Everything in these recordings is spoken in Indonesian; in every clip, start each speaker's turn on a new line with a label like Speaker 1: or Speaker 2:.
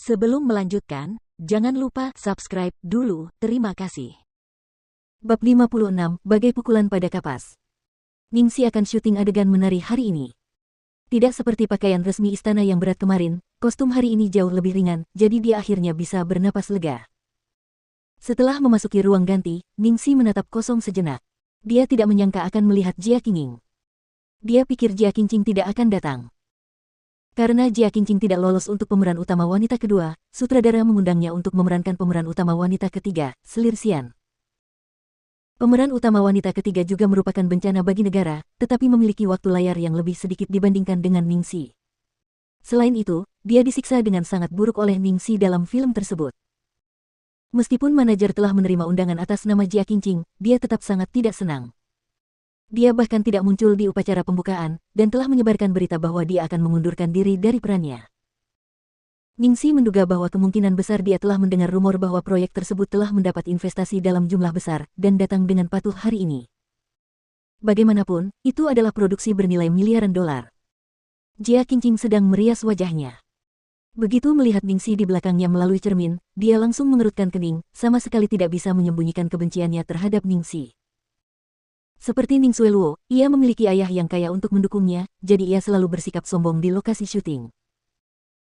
Speaker 1: Sebelum melanjutkan, jangan lupa subscribe dulu, terima kasih.
Speaker 2: Bab 56, Bagai Pukulan pada Kapas. Ningxi akan syuting adegan menari hari ini. Tidak seperti pakaian resmi istana yang berat kemarin, kostum hari ini jauh lebih ringan, jadi dia akhirnya bisa bernapas lega. Setelah memasuki ruang ganti, Ningxi menatap kosong sejenak. Dia tidak menyangka akan melihat Jia Qingqing. Dia pikir Jia Qingqing tidak akan datang. Karena Jia Qingqing tidak lolos untuk pemeran utama wanita kedua, sutradara mengundangnya untuk memerankan pemeran utama wanita ketiga, Selir Xian. Pemeran utama wanita ketiga juga merupakan bencana bagi negara, tetapi memiliki waktu layar yang lebih sedikit dibandingkan dengan Ningxi. Selain itu, dia disiksa dengan sangat buruk oleh Ningxi dalam film tersebut. Meskipun manajer telah menerima undangan atas nama Jia Qingqing, dia tetap sangat tidak senang. Dia bahkan tidak muncul di upacara pembukaan, dan telah menyebarkan berita bahwa dia akan mengundurkan diri dari perannya. Ningxi menduga bahwa kemungkinan besar dia telah mendengar rumor bahwa proyek tersebut telah mendapat investasi dalam jumlah besar, dan datang dengan patuh hari ini. Bagaimanapun, itu adalah produksi bernilai miliaran dolar. Jia Qingqing sedang merias wajahnya. Begitu melihat Ningxi di belakangnya melalui cermin, dia langsung mengerutkan kening, sama sekali tidak bisa menyembunyikan kebenciannya terhadap Ningxi. Seperti Ning Xueluo, ia memiliki ayah yang kaya untuk mendukungnya, jadi ia selalu bersikap sombong di lokasi syuting.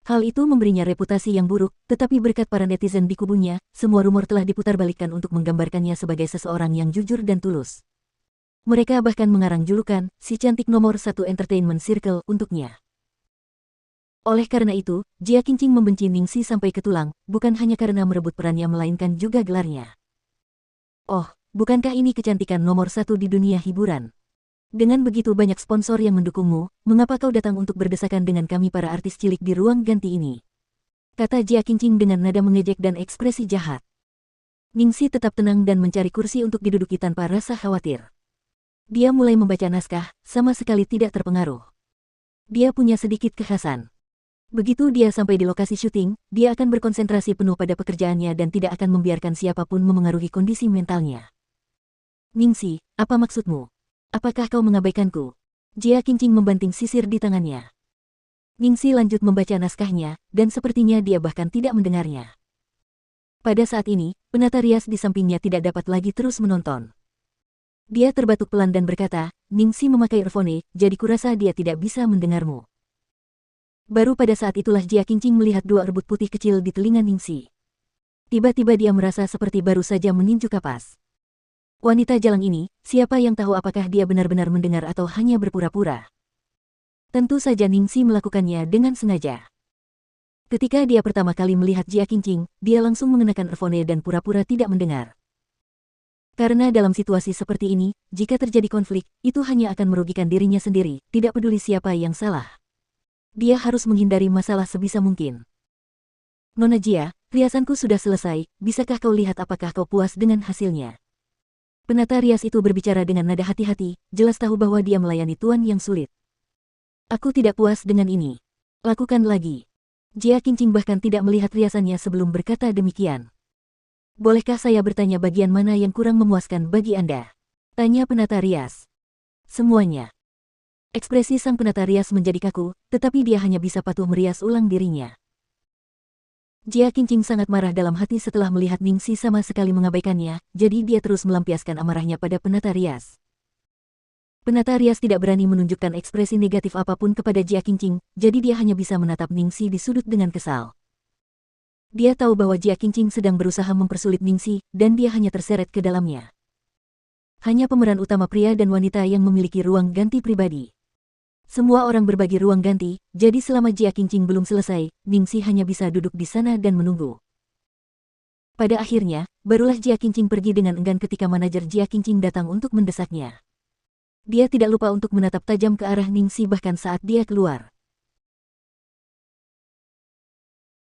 Speaker 2: Hal itu memberinya reputasi yang buruk, tetapi berkat para netizen di kubunya, semua rumor telah diputarbalikkan untuk menggambarkannya sebagai seseorang yang jujur dan tulus. Mereka bahkan mengarang julukan, si cantik nomor 1 Entertainment Circle, untuknya. Oleh karena itu, Jia Qingqing membenci Ningxi sampai ke tulang, bukan hanya karena merebut perannya melainkan juga gelarnya. Oh, bukankah ini kecantikan nomor 1 di dunia hiburan? Dengan begitu banyak sponsor yang mendukungmu, mengapa kau datang untuk berdesakan dengan kami para artis cilik di ruang ganti ini? Kata Jia Qingqing dengan nada mengejek dan ekspresi jahat. Ningxi tetap tenang dan mencari kursi untuk diduduki tanpa rasa khawatir. Dia mulai membaca naskah, sama sekali tidak terpengaruh. Dia punya sedikit kekhasan. Begitu dia sampai di lokasi syuting, dia akan berkonsentrasi penuh pada pekerjaannya dan tidak akan membiarkan siapapun memengaruhi kondisi mentalnya. Ningxi, apa maksudmu? Apakah kau mengabaikanku? Jia Qingqing membanting sisir di tangannya. Ningxi lanjut membaca naskahnya, dan sepertinya dia bahkan tidak mendengarnya. Pada saat ini, penata rias di sampingnya tidak dapat lagi terus menonton. Dia terbatuk pelan dan berkata, Ningxi memakai earphone, jadi kurasa dia tidak bisa mendengarmu. Baru pada saat itulah Jia Qingqing melihat dua erbut putih kecil di telinga Ningxi. Tiba-tiba dia merasa seperti baru saja meninju kapas. Wanita jalang ini, siapa yang tahu apakah dia benar-benar mendengar atau hanya berpura-pura? Tentu saja Ningxi melakukannya dengan sengaja. Ketika dia pertama kali melihat Jia Qingqing, dia langsung mengenakan earphone dan pura-pura tidak mendengar. Karena dalam situasi seperti ini, jika terjadi konflik, itu hanya akan merugikan dirinya sendiri, tidak peduli siapa yang salah. Dia harus menghindari masalah sebisa mungkin. Nona Jia, riasanku sudah selesai, bisakah kau lihat apakah kau puas dengan hasilnya? Penata rias itu berbicara dengan nada hati-hati, jelas tahu bahwa dia melayani tuan yang sulit. Aku tidak puas dengan ini. Lakukan lagi. Jia Qingqing bahkan tidak melihat riasannya sebelum berkata demikian. Bolehkah saya bertanya bagian mana yang kurang memuaskan bagi Anda? Tanya penata rias. Semuanya. Ekspresi sang penata rias menjadi kaku, tetapi dia hanya bisa patuh merias ulang dirinya. Jia Qingqing sangat marah dalam hati setelah melihat Ningxi sama sekali mengabaikannya, jadi dia terus melampiaskan amarahnya pada penata rias. Penata rias tidak berani menunjukkan ekspresi negatif apapun kepada Jia Qingqing, jadi dia hanya bisa menatap Ningxi di sudut dengan kesal. Dia tahu bahwa Jia Qingqing sedang berusaha mempersulit Ningxi, dan dia hanya terseret ke dalamnya. Hanya pemeran utama pria dan wanita yang memiliki ruang ganti pribadi. Semua orang berbagi ruang ganti, jadi selama Jia Qingqing belum selesai, Ningxi hanya bisa duduk di sana dan menunggu. Pada akhirnya, barulah Jia Qingqing pergi dengan enggan ketika manajer Jia Qingqing datang untuk mendesaknya. Dia tidak lupa untuk menatap tajam ke arah Ningxi bahkan saat dia keluar.